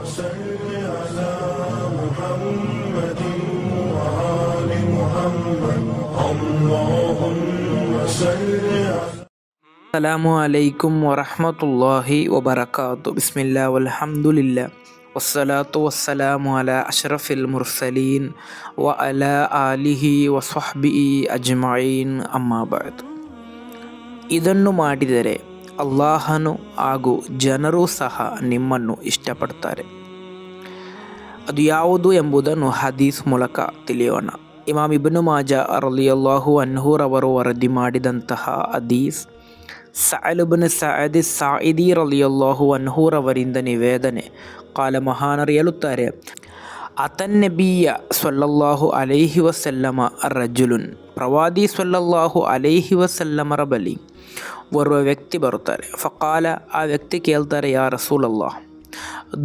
صل على محمد وآل محمد اللهم صل على ಅಸ್ಸಲಾಮು ಅಲೈಕುಂ ವರಹಮತುಲ್ಲಾಹಿ ವಬರಕಾತು. ಬಿಸ್ಮಿಲ್ಲಾ ವಲ್ಹಮ್ದುಲಿಲ್ಲಾ ವಸ್ಸಲಾತು ವಸ್ಸಲಾಮು ಅಲಾ ಅಶ್ರಫಿಲ್ ಮುರ್ಸಲೀನ್ ವ ಅಲಾ ಆಲಿಹಿ ವಸ್ವಹ್ಬಿಹಿ ಅಜ್ಮഈನ್ ಅಮ್ಮಾ ಬಅದ್. ಇದನ್ನು ಮಾಡಿದರೆ ಅಲ್ಲಾಹನು ಹಾಗೂ ಜನರು ಸಹ ನಿಮ್ಮನ್ನು ಇಷ್ಟಪಡ್ತಾರೆ. ಅದು ಯಾವುದು ಎಂಬುದನ್ನು ಹದೀಸ್ ಮೂಲಕ ತಿಳಿಯೋಣ. ಇಮಾಮ್ ಇಬ್ನು ಮಾಜಾ ರಲಿಯಲ್ಲಾಹು ಅನ್ಹುರವರು ವರದಿ ಮಾಡಿದಂತಹ ಹದೀಸ್, ಸಅಲ್ ಇಬ್ನ್ ಸಅದ್ ಸಾಯಿದಿ ರಲಿಯಲ್ಲಾಹು ಅನ್ಹುರವರಿಂದ ನಿವೇದನೆ. ಕಾಲ ಮಹಾನರು ಹೇಳುತ್ತಾರೆ, ಅತನ್ನಬಿಯ ಸ್ವಲ್ಲಲ್ಲಾಹು ಅಲೈಹಿ ವಸಲ್ಲಮ ರಜುಲುನ್, ಪ್ರವಾದಿ ಸ್ವಲ್ಲಲ್ಲಾಹು ಅಲೈಹಿ ವಸಲ್ಲಮರ ಬಳಿ ಬರುವ ವ್ಯಕ್ತಿ ಬರುತ್ತಾರೆ. ಫಕಾಲ, ಆ ವ್ಯಕ್ತಿ ಕೇಳ್ತಾರೆ, ಯಾ ರಸೂಲಲ್ಲಾಹ್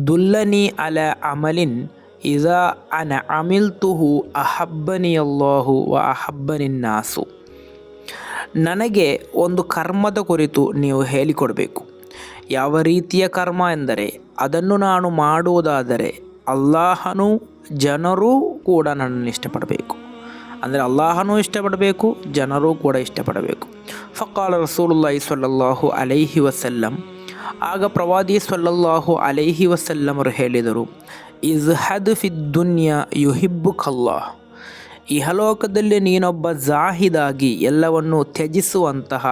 ದುಲ್ಲನಿ ಅಲ ಅಮಲಿನ್ ಇಜಾ ಅನ ಅಮಿಲ್ತುಹು ಅಹಬ್ಬನಿ ಅಲ್ಲಾಹು ವ ಅಹಬ್ಬನಿ ನಾಸು. ನನಗೆ ಒಂದು ಕರ್ಮದ ಕುರಿತು ನೀವು ಹೇಳಿಕೊಡಬೇಕು. ಯಾವ ರೀತಿಯ ಕರ್ಮ ಎಂದರೆ, ಅದನ್ನು ನಾನು ಮಾಡುವುದಾದರೆ ಅಲ್ಲಾಹನು ಜನರೂ ಕೂಡ ನನ್ನನ್ನು ಇಷ್ಟಪಡಬೇಕು. ಅಂದರೆ ಅಲ್ಲಾಹನೂ ಇಷ್ಟಪಡಬೇಕು, ಜನರೂ ಕೂಡ ಇಷ್ಟಪಡಬೇಕು. ಫಕಾಲ ರಸೂಲುಲ್ಲಾಹಿ ಸ್ವಲ್ಲಲ್ಲಾಹು ಅಲೈಹಿ ವಸಲ್ಲಂ, ಆಗ ಪ್ರವಾದಿ ಸ್ವಲ್ಲಲ್ಲಾಹು ಅಲೈಹಿ ವಸಲ್ಲಮರು ಹೇಳಿದರು, ಇಜ್ಹದ್ ಫಿದ್ ದುನ್ಯಾ ಯುಹಿಬ್ಬುಕಲ್ಲಾಹ್. ಇಹಲೋಕದಲ್ಲಿ ನೀನೊಬ್ಬ ಜಾಹಿದಾಗಿ ಎಲ್ಲವನ್ನು ತ್ಯಜಿಸುವಂತಹ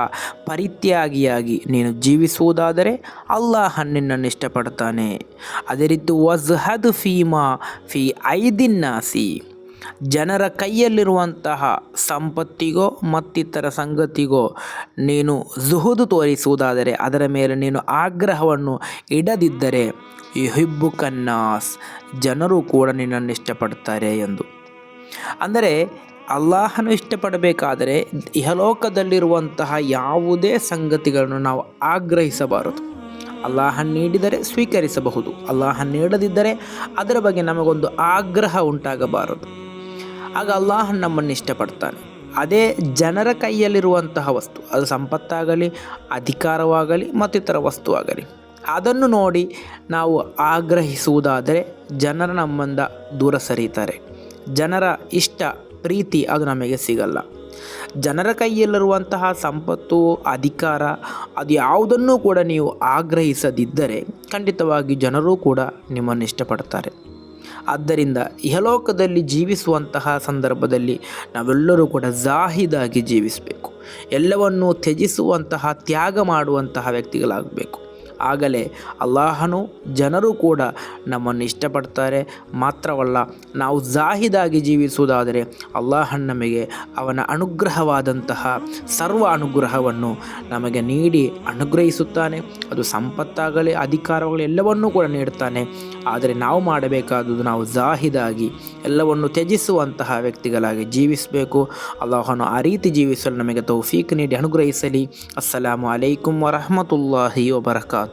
ಪರಿತ್ಯಾಗಿಯಾಗಿ ನೀನು ಜೀವಿಸುವುದಾದರೆ ಅಲ್ಲಾಹ ನಿನ್ನನ್ನು ಇಷ್ಟಪಡ್ತಾನೆ. ಅದೇ ರೀತಿ ವಜ್ಹದ್ ಫೀಮಾ ಫಿ ಐದಿನ್ನಾಸಿ, ಜನರ ಕೈಯಲ್ಲಿರುವಂತಹ ಸಂಪತ್ತಿಗೋ ಮತ್ತಿತರ ಸಂಗತಿಗೋ ನೀನು ಜುಹುದು ತೋರಿಸುವುದಾದರೆ, ಅದರ ಮೇಲೆ ನೀನು ಆಗ್ರಹವನ್ನು ಇಡದಿದ್ದರೆ ಯುಹಿಬ್ಬುಕನ್ನಾಸ್, ಜನರು ಕೂಡ ನಿನ್ನನ್ನು ಇಷ್ಟಪಡ್ತಾರೆ ಎಂದು. ಅಂದರೆ ಅಲ್ಲಾಹನು ಇಷ್ಟಪಡಬೇಕಾದರೆ ಇಹಲೋಕದಲ್ಲಿರುವಂತಹ ಯಾವುದೇ ಸಂಗತಿಗಳನ್ನು ನಾವು ಆಗ್ರಹಿಸಬಾರದು. ಅಲ್ಲಾಹ ನೀಡಿದರೆ ಸ್ವೀಕರಿಸಬಹುದು, ಅಲ್ಲಾಹ ನೀಡದಿದ್ದರೆ ಅದರ ಬಗ್ಗೆ ನಮಗೊಂದು ಆಗ್ರಹ ಉಂಟಾಗಬಾರದು. ಆಗ ಅಲ್ಲಾಹ ನಮ್ಮನ್ನು ಇಷ್ಟಪಡ್ತಾನೆ. ಅದೇ ಜನರ ಕೈಯಲ್ಲಿರುವಂತಹ ವಸ್ತು, ಅದು ಸಂಪತ್ತಾಗಲಿ ಅಧಿಕಾರವಾಗಲಿ ಮತ್ತಿತರ ವಸ್ತುವಾಗಲಿ, ಅದನ್ನು ನೋಡಿ ನಾವು ಆಗ್ರಹಿಸುವುದಾದರೆ ಜನರು ನಮ್ಮಿಂದ ದೂರ ಸರಿತಾರೆ. ಜನರ ಇಷ್ಟ ಪ್ರೀತಿ ಅದು ನಮಗೆ ಸಿಗಲ್ಲ. ಜನರ ಕೈಯಲ್ಲಿರುವಂತಹ ಸಂಪತ್ತು ಅಧಿಕಾರ ಅದು ಯಾವುದನ್ನೂ ಕೂಡ ನೀವು ಆಗ್ರಹಿಸದಿದ್ದರೆ ಖಂಡಿತವಾಗಿ ಜನರೂ ಕೂಡ ನಿಮ್ಮನ್ನು ಇಷ್ಟಪಡ್ತಾರೆ. ಆದ್ದರಿಂದ ಇಹಲೋಕದಲ್ಲಿ ಜೀವಿಸುವಂತಹ ಸಂದರ್ಭದಲ್ಲಿ ನಾವೆಲ್ಲರೂ ಕೂಡ ಜಾಹಿದಾಗಿ ಜೀವಿಸಬೇಕು. ಎಲ್ಲವನ್ನೂ ತ್ಯಜಿಸುವಂತಹ ತ್ಯಾಗ ಮಾಡುವಂತಹ ವ್ಯಕ್ತಿಗಳಾಗಬೇಕು. ಆಗಲೇ ಅಲ್ಲಾಹನು ಜನರು ಕೂಡ ನಮ್ಮನ್ನು ಇಷ್ಟಪಡ್ತಾರೆ. ಮಾತ್ರವಲ್ಲ, ನಾವು ಜಾಹಿದಾಗಿ ಜೀವಿಸುವುದಾದರೆ ಅಲ್ಲಾಹನ್ ನಮಗೆ ಅವನ ಅನುಗ್ರಹವಾದಂತಹ ಸರ್ವ ಅನುಗ್ರಹವನ್ನು ನಮಗೆ ನೀಡಿ ಅನುಗ್ರಹಿಸುತ್ತಾನೆ. ಅದು ಸಂಪತ್ತಾಗಲಿ ಅಧಿಕಾರಗಳು ಎಲ್ಲವನ್ನೂ ಕೂಡ ನೀಡುತ್ತಾನೆ. ಆದರೆ ನಾವು ಮಾಡಬೇಕಾದುದು ನಾವು ಜಾಹಿದಾಗಿ ಎಲ್ಲವನ್ನು ತ್ಯಜಿಸುವಂತಹ ವ್ಯಕ್ತಿಗಳಾಗಿ ಜೀವಿಸಬೇಕು. ಅಲ್ಲಾಹನು ಆ ರೀತಿ ಜೀವಿಸಲು ನಮಗೆ ತೌಫೀಕ್ ನೀಡಿ ಅನುಗ್ರಹಿಸಲಿ. ಅಸ್ಸಲಾಮು ಅಲೈಕುಂ ವರಹಮತುಲ್ಲಾಹಿ ವಬರಕಾತು.